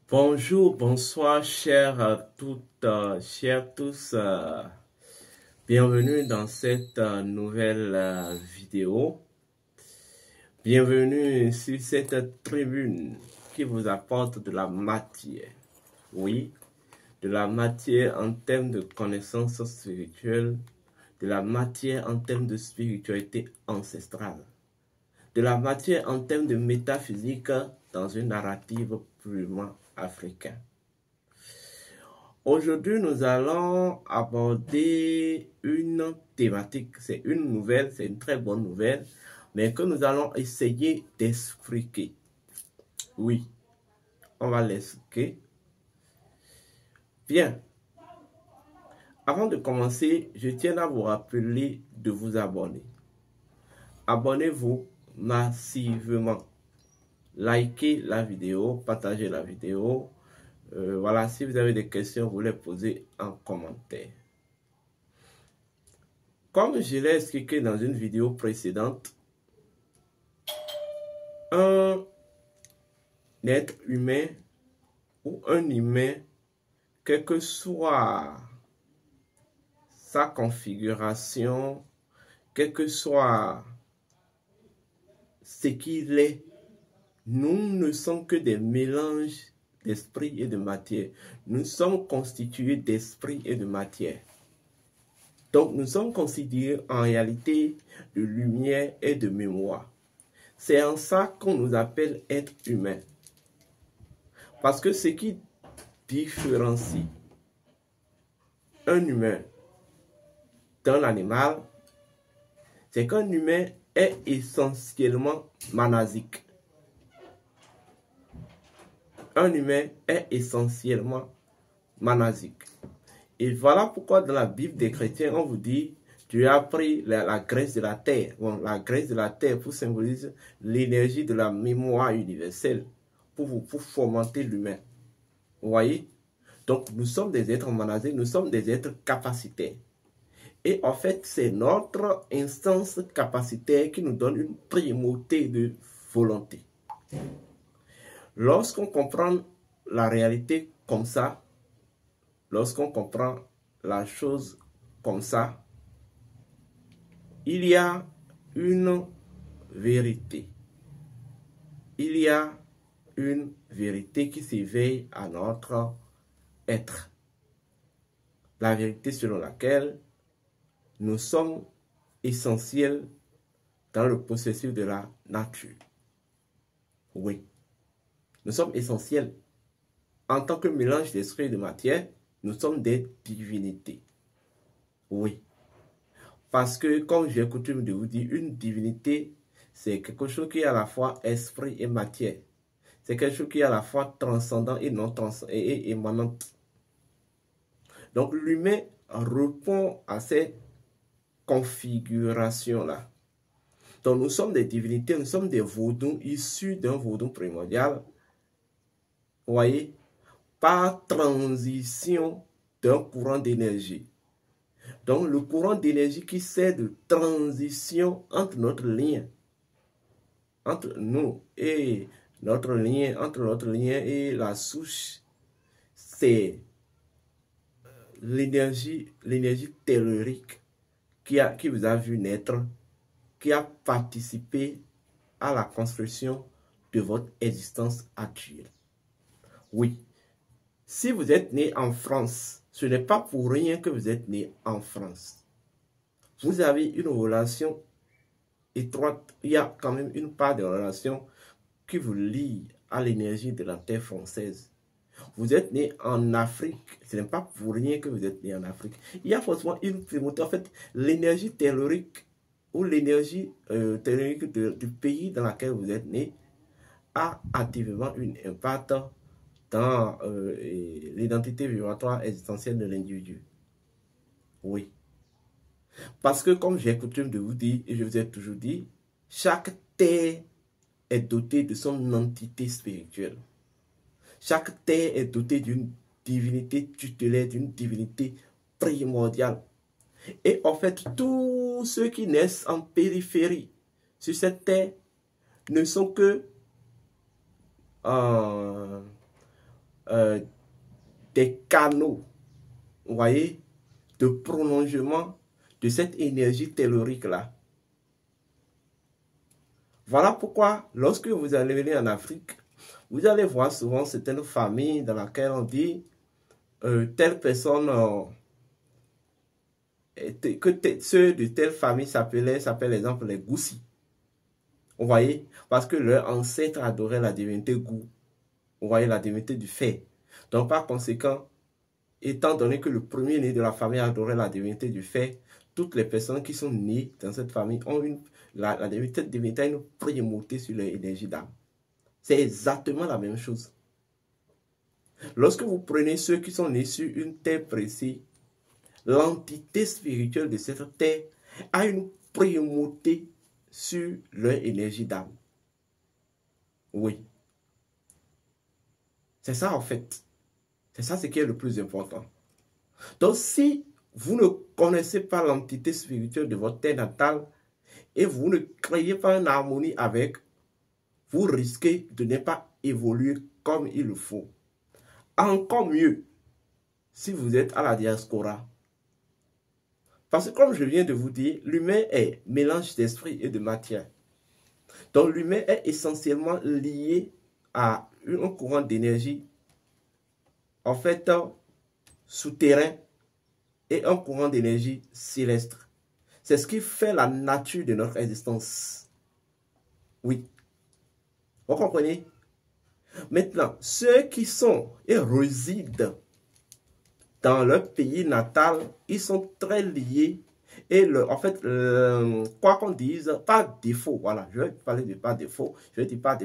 Bonjour, bonsoir, chers toutes, chers tous. Bienvenue dans cette nouvelle vidéo. Bienvenue sur cette tribune qui vous apporte de la matière. Oui, de la matière en termes de connaissances spirituelles, de la matière en termes de spiritualité ancestrale, de la matière en termes de métaphysique dans une narrative purement africaine. Aujourd'hui, nous allons aborder une thématique. C'est une nouvelle, c'est une très bonne nouvelle, mais que nous allons essayer d'expliquer. Oui, on va l'expliquer. Bien. Avant de commencer, je tiens à vous rappeler de vous abonner. Abonnez-vous massivement. Likez la vidéo, partagez la vidéo. Voilà, si vous avez des questions, vous les posez en commentaire. Comme je l'ai expliqué dans une vidéo précédente, un être humain ou un humain, quelle que soit sa configuration, quel que soit ce qu'il est, nous ne sommes que des mélanges d'esprit et de matière. Nous sommes constitués d'esprit et de matière. Donc, nous sommes constitués en réalité de lumière et de mémoire. C'est en ça qu'on nous appelle être humain. Parce que ce qui différencie un humain d'un animal, c'est qu'un humain est essentiellement manasique. Un humain est essentiellement manasique. Et voilà pourquoi dans la Bible des chrétiens, on vous dit, tu as pris la graisse de la terre. Bon, la graisse de la terre pour symboliser l'énergie de la mémoire universelle, pour fomenter l'humain. Vous voyez? Donc, nous sommes des êtres manasiques, nous sommes des êtres capacitaires. Et en fait, c'est notre instance capacitaire qui nous donne une primauté de volonté. Lorsqu'on comprend la réalité comme ça, lorsqu'on comprend la chose comme ça, il y a une vérité. Il y a une vérité qui s'éveille à notre être. La vérité selon laquelle nous sommes essentiels dans le processus de la nature. Oui, nous sommes essentiels. En tant que mélange d'esprit et de matière, nous sommes des divinités. Oui. Parce que, comme j'ai coutume de vous dire, une divinité, c'est quelque chose qui est à la fois esprit et matière. C'est quelque chose qui est à la fois transcendant et non transcendant et émanant. Donc, l'humain répond à ces configurations-là. Donc, nous sommes des divinités, nous sommes des vaudous issus d'un vaudou primordial. Vous voyez, par transition d'un courant d'énergie. Donc, le courant d'énergie qui sert de transition entre notre lien, entre nous et notre lien, entre notre lien et la souche, c'est l'énergie tellurique qui vous a vu naître, qui a participé à la construction de votre existence actuelle. Oui, si vous êtes né en France, ce n'est pas pour rien que vous êtes né en France. Vous avez une relation étroite, il y a quand même une part de relation qui vous lie à l'énergie de la terre française. Vous êtes né en Afrique, ce n'est pas pour rien que vous êtes né en Afrique. Il y a forcément une primauté. En fait, l'énergie tellurique ou l'énergie tellurique du pays dans lequel vous êtes né a activement un impact dans l'identité vibratoire existentielle de l'individu. Oui. Parce que, comme j'ai coutume de vous dire, et je vous ai toujours dit, chaque terre est dotée de son entité spirituelle. Chaque terre est dotée d'une divinité tutélaire, d'une divinité primordiale. Et en fait, tous ceux qui naissent en périphérie sur cette terre, ne sont que des canaux, vous voyez, de prolongement de cette énergie tellurique-là. Voilà pourquoi, lorsque vous allez venir en Afrique, vous allez voir souvent certaines familles dans lesquelles on dit telle personne, ceux de telle famille s'appellent exemple les Goussis. Vous voyez, parce que leur ancêtre adorait la divinité Gou. Vous voyez, la divinité du fer. Donc, par conséquent, étant donné que le premier-né de la famille adorait la divinité du fer, toutes les personnes qui sont nées dans cette famille ont la divinité a une primauté sur leur énergie d'âme. C'est exactement la même chose. Lorsque vous prenez ceux qui sont nés sur une terre précise, l'entité spirituelle de cette terre a une primauté sur leur énergie d'âme. Oui. C'est ça en fait. C'est ça ce qui est le plus important. Donc si vous ne connaissez pas l'entité spirituelle de votre terre natale et vous ne créez pas une harmonie avec, vous risquez de ne pas évoluer comme il le faut. Encore mieux si vous êtes à la diaspora. Parce que comme je viens de vous dire, l'humain est mélange d'esprit et de matière. Donc l'humain est essentiellement lié à un courant d'énergie, en fait, souterrain et un courant d'énergie céleste. C'est ce qui fait la nature de notre existence. Oui. Vous comprenez? Maintenant, ceux qui sont et résident dans leur pays natal, ils sont très liés. Et en fait, quoi qu'on dise, par défaut, voilà, je vais parler de par défaut, je vais dire par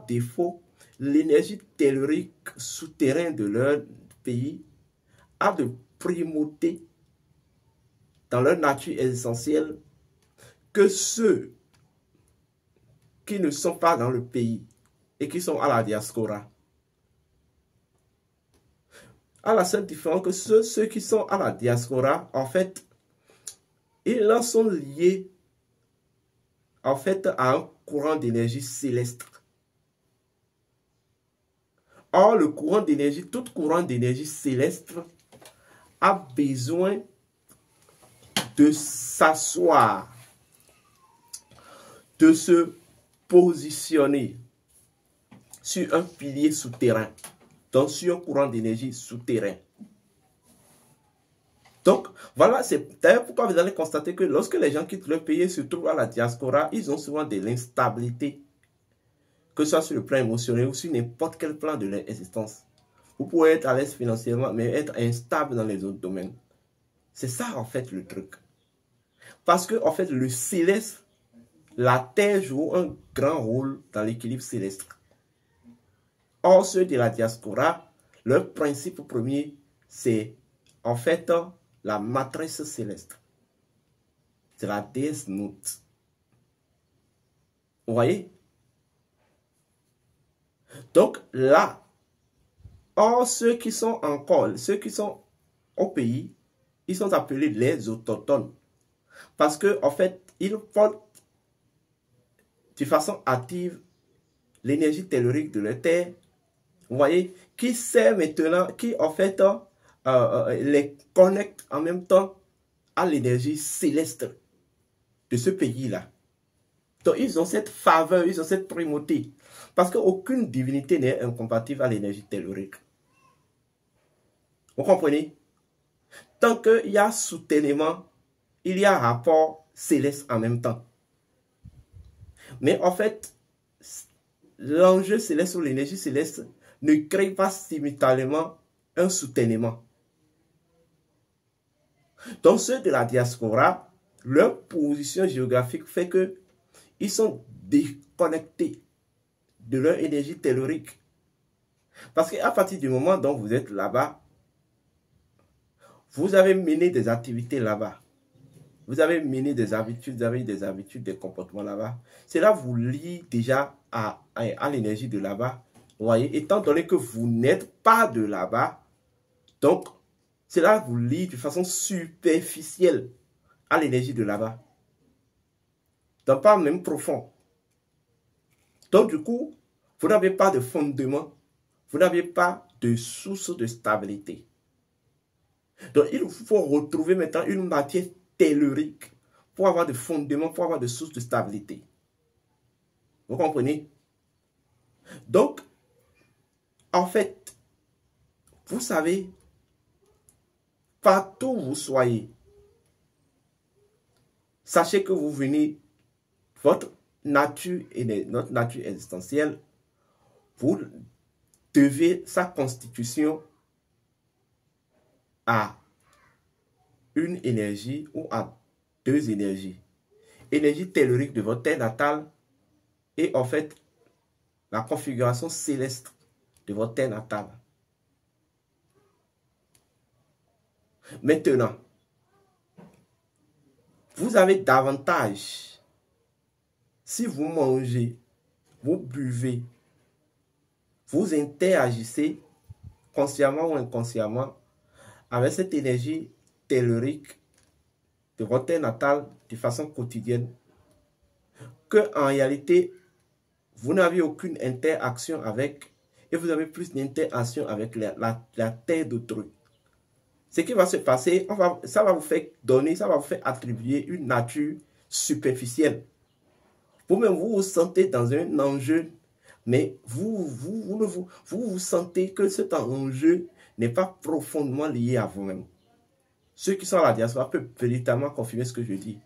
défaut, l'énergie tellurique souterraine de leur pays a de primauté dans leur nature essentielle que ceux qui ne sont pas dans le pays et qui sont à la diaspora. À la seule différence que ceux qui sont à la diaspora, en fait, ils en sont liés en fait à un courant d'énergie céleste. Or, le courant d'énergie, tout courant d'énergie céleste a besoin de s'asseoir, de se positionner sur un pilier souterrain, donc sur un courant d'énergie souterrain. Donc, voilà, c'est d'ailleurs pourquoi vous allez constater que lorsque les gens quittent leur pays et se trouvent à la diaspora, ils ont souvent de l'instabilité, que ce soit sur le plan émotionnel ou sur n'importe quel plan de leur existence. Vous pouvez être à l'aise financièrement, mais être instable dans les autres domaines. C'est ça, en fait, le truc. Parce que, en fait, le céleste, la terre joue un grand rôle dans l'équilibre céleste. Or, ceux de la diaspora, leur principe premier, c'est, en fait, la matrice céleste. C'est la déesse Nut. Vous voyez? Donc, là, or, ceux qui sont au pays, ils sont appelés les autochtones. Parce que, en fait, ils portent de façon active l'énergie tellurique de la terre, vous voyez, qui sert maintenant, qui en fait les connecte en même temps à l'énergie céleste de ce pays-là. Donc, ils ont cette faveur, ils ont cette primauté. Parce qu'aucune divinité n'est incompatible à l'énergie tellurique. Vous comprenez? Tant qu'il y a soutènement, il y a rapport céleste en même temps. Mais en fait, l'enjeu céleste ou l'énergie céleste ne crée pas simultanément un soutènement. Donc ceux de la diaspora, leur position géographique fait qu'ils sont déconnectés de leur énergie tellurique. Parce qu'à partir du moment dont vous êtes là-bas, vous avez mené des activités là-bas. Vous avez mené des habitudes, vous avez des habitudes, des comportements là-bas. Cela vous lie déjà à l'énergie de là-bas. Vous voyez, étant donné que vous n'êtes pas de là-bas, donc cela vous lie de façon superficielle à l'énergie de là-bas. Donc pas même profond. Donc du coup, vous n'avez pas de fondement, vous n'avez pas de sources de stabilité. Donc, il faut retrouver maintenant une matière tellurique pour avoir des fondements, pour avoir des sources de stabilité. Vous comprenez? Donc, en fait, vous savez, partout où vous soyez, sachez que vous venez, votre nature et notre nature existentielle, vous devez sa constitution à une énergie ou à deux énergies. Énergie tellurique de votre terre natale et en fait la configuration céleste de votre terre natale. Maintenant, vous avez davantage, si vous mangez, vous buvez, vous interagissez consciemment ou inconsciemment avec cette énergie tellurique de votre terre natale de façon quotidienne, que en réalité, vous n'avez aucune interaction avec, et vous avez plus d'interaction avec la terre d'autrui. Ce qui va se passer, ça va vous faire donner, ça va vous faire attribuer une nature superficielle. Vous-même, vous vous sentez dans un enjeu, mais vous sentez que cet enjeu n'est pas profondément lié à vous-même. Ceux qui sont à la diaspora peuvent véritablement confirmer ce que je dis.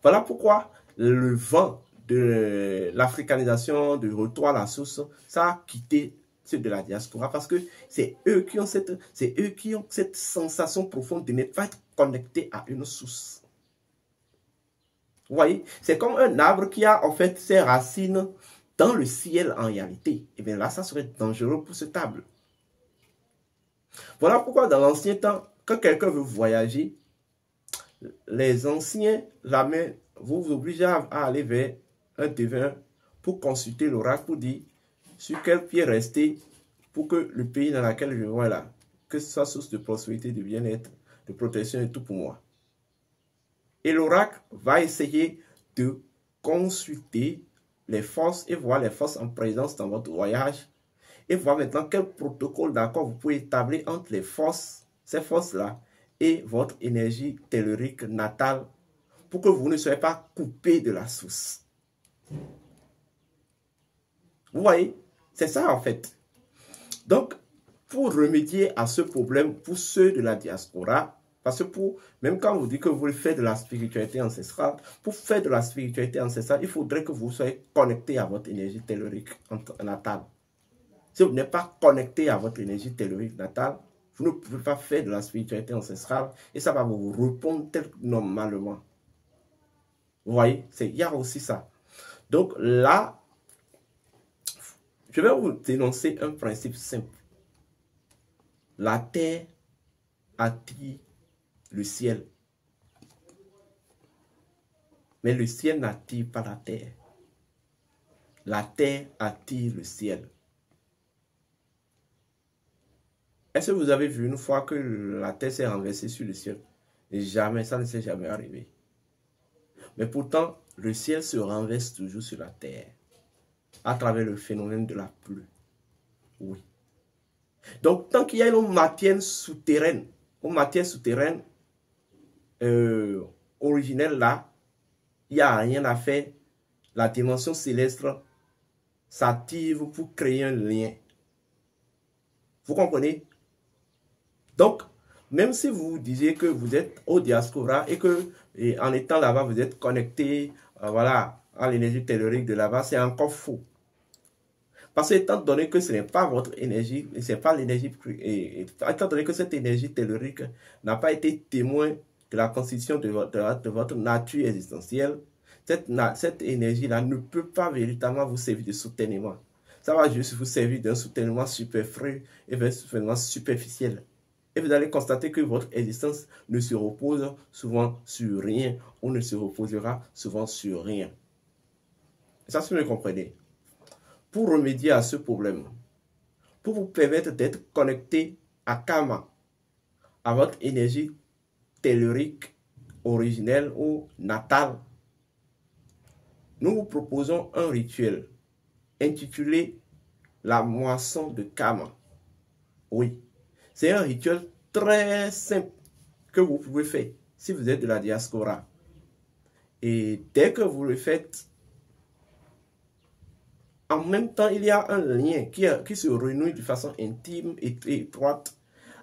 Voilà pourquoi le vent de l'africanisation, du retour à la source, ça a quitté ceux de la diaspora parce que c'est eux qui ont cette sensation profonde de ne pas être connectés à une source. Vous voyez, c'est comme un arbre qui a en fait ses racines dans le ciel en réalité. Et bien là, ça serait dangereux pour cet arbre. Voilà pourquoi dans l'ancien temps, quand quelqu'un veut voyager, les anciens vous obligez à aller vers un devin pour consulter l'oracle pour dire sur quel pied rester pour que le pays dans lequel je vais là, que ce soit source de prospérité, de bien-être, de protection et tout pour moi. Et l'oracle va essayer de consulter les forces et voir les forces en présence dans votre voyage et voir maintenant quel protocole d'accord vous pouvez établir entre les forces, ces forces-là, et votre énergie tellurique natale pour que vous ne soyez pas coupé de la source. Vous voyez, c'est ça en fait. Donc, pour remédier à ce problème, pour ceux de la diaspora, parce que même quand vous dites que vous voulez faire de la spiritualité ancestrale, pour faire de la spiritualité ancestrale, il faudrait que vous soyez connecté à votre énergie tellurique natale. Si vous n'êtes pas connecté à votre énergie tellurique natale, vous ne pouvez pas faire de la spiritualité ancestrale et ça va vous répondre normalement. Vous voyez, il y a aussi ça. Donc là, je vais vous dénoncer un principe simple. La terre attire le ciel. Mais le ciel n'attire pas la terre. La terre attire le ciel. Est-ce que vous avez vu une fois que la terre s'est renversée sur le ciel? Jamais, ça ne s'est jamais arrivé. Mais pourtant, le ciel se renverse toujours sur la terre à travers le phénomène de la pluie. Oui. Donc, tant qu'il y a une matière souterraine, originelle là, il n'y a rien à faire. La dimension céleste s'active pour créer un lien. Vous comprenez? Donc, même si vous disiez que vous êtes au diaspora et que en étant là-bas, vous êtes connecté voilà, à l'énergie tellurique de là-bas, c'est encore faux. Parce que étant donné que ce n'est pas votre énergie, c'est pas l'énergie, étant donné que cette énergie tellurique n'a pas été témoin de la constitution de votre nature existentielle, cette énergie-là ne peut pas véritablement vous servir de soutènement. Ça va juste vous servir d'un soutènement superflu et d'un soutènement superficiel. Et vous allez constater que votre existence ne se repose souvent sur rien ou ne se reposera souvent sur rien. Ça, si vous me comprenez. Pour remédier à ce problème, pour vous permettre d'être connecté à Karma, à votre énergie tellurique originelle ou natale, nous vous proposons un rituel intitulé la moisson de Karma. Oui, c'est un rituel très simple que vous pouvez faire si vous êtes de la diaspora. Et dès que vous le faites, en même temps, il y a un lien qui se renoue de façon intime et étroite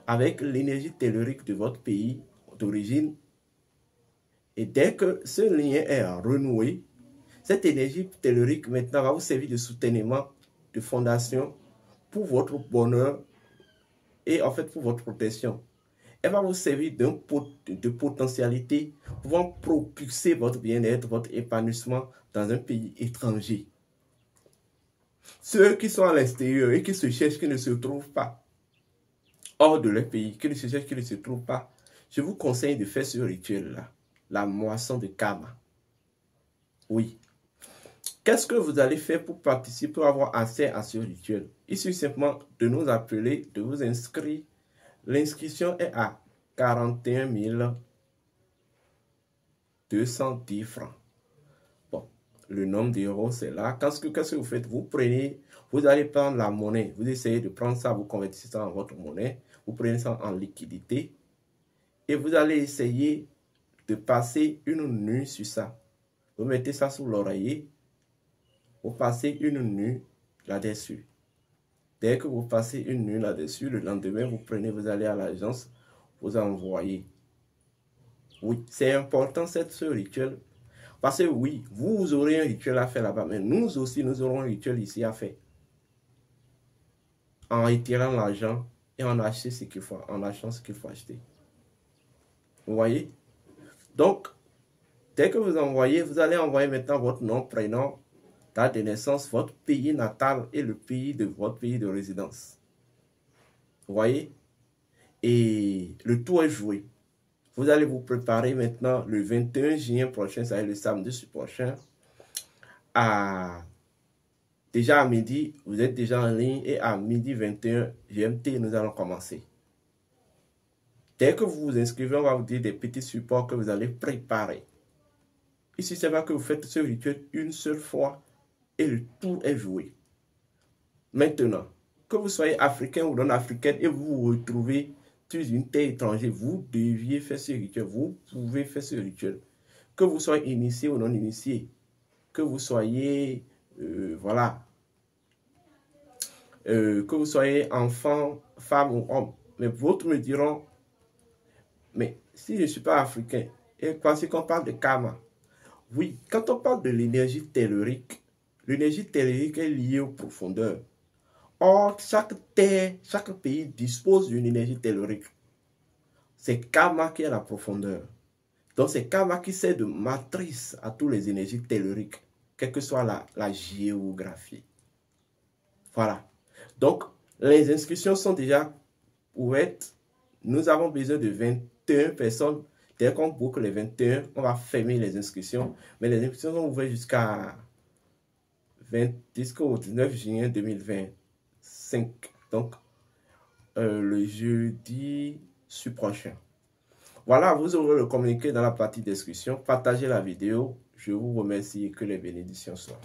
avec l'énergie tellurique de votre pays d'origine. Et dès que ce lien est renoué, cette énergie tellurique maintenant va vous servir de soutenement, de fondation pour votre bonheur et en fait pour votre protection. Elle va vous servir de potentialité pouvant propulser votre bien-être, votre épanouissement dans un pays étranger. Ceux qui sont à l'extérieur et qui se cherchent, qui ne se trouvent pas hors de leur pays, qui ne se cherchent, qui ne se trouvent pas, je vous conseille de faire ce rituel-là, la moisson de karma. Oui. Qu'est-ce que vous allez faire pour participer, pour avoir accès à ce rituel? Il suffit simplement de nous appeler, de vous inscrire. L'inscription est à 41 210 francs. Bon, le nombre d'euros, c'est là. Qu'est-ce que vous faites? Vous allez prendre la monnaie. Vous essayez de prendre ça, vous convertissez ça en votre monnaie. Vous prenez ça en liquidité. Et vous allez essayer de passer une nuit sur ça. Vous mettez ça sous l'oreiller. Vous passez une nuit là-dessus. Dès que vous passez une nuit là-dessus, le lendemain, vous allez à l'agence, vous envoyez. Oui, c'est important ce rituel. Parce que oui, vous aurez un rituel à faire là-bas, mais nous aussi, nous aurons un rituel ici à faire. En retirant l'argent et en achetant ce qu'il faut, acheter. Vous voyez? Donc, dès que vous envoyez, vous allez envoyer maintenant votre nom, prénom, date de naissance, votre pays natal et le pays de votre pays de résidence. Vous voyez? Et le tout est joué. Vous allez vous préparer maintenant le 21 juin prochain, ça va être le samedi prochain, déjà à midi, vous êtes déjà en ligne et à midi 21 GMT, nous allons commencer. Dès que vous vous inscrivez, on va vous dire des petits supports que vous allez préparer. Ici, c'est vrai que vous faites ce rituel une seule fois et le tour est joué. Maintenant, que vous soyez africain ou non africain et vous vous retrouvez sur une terre étrangère, vous deviez faire ce rituel. Vous pouvez faire ce rituel. Que vous soyez initié ou non initié, que vous soyez, que vous soyez enfant, femme ou homme. Mais d'autres me diront, mais si je ne suis pas africain, et parce qu'on parle de karma, oui, quand on parle de l'énergie tellurique est liée aux profondeurs. Or, chaque terre, chaque pays dispose d'une énergie tellurique. C'est karma qui est la profondeur. Donc, c'est karma qui sert de matrice à toutes les énergies telluriques, quelle que soit la géographie. Voilà. Donc, les inscriptions sont déjà ouvertes. Nous avons besoin de 21 personnes. Dès qu'on boucle les 21, on va fermer les inscriptions. Mais les inscriptions sont ouvertes jusqu'au 19 juin 2025. Donc, le jeudi prochain. Voilà, vous aurez le communiqué dans la partie description. Partagez la vidéo. Je vous remercie et que les bénédictions soient.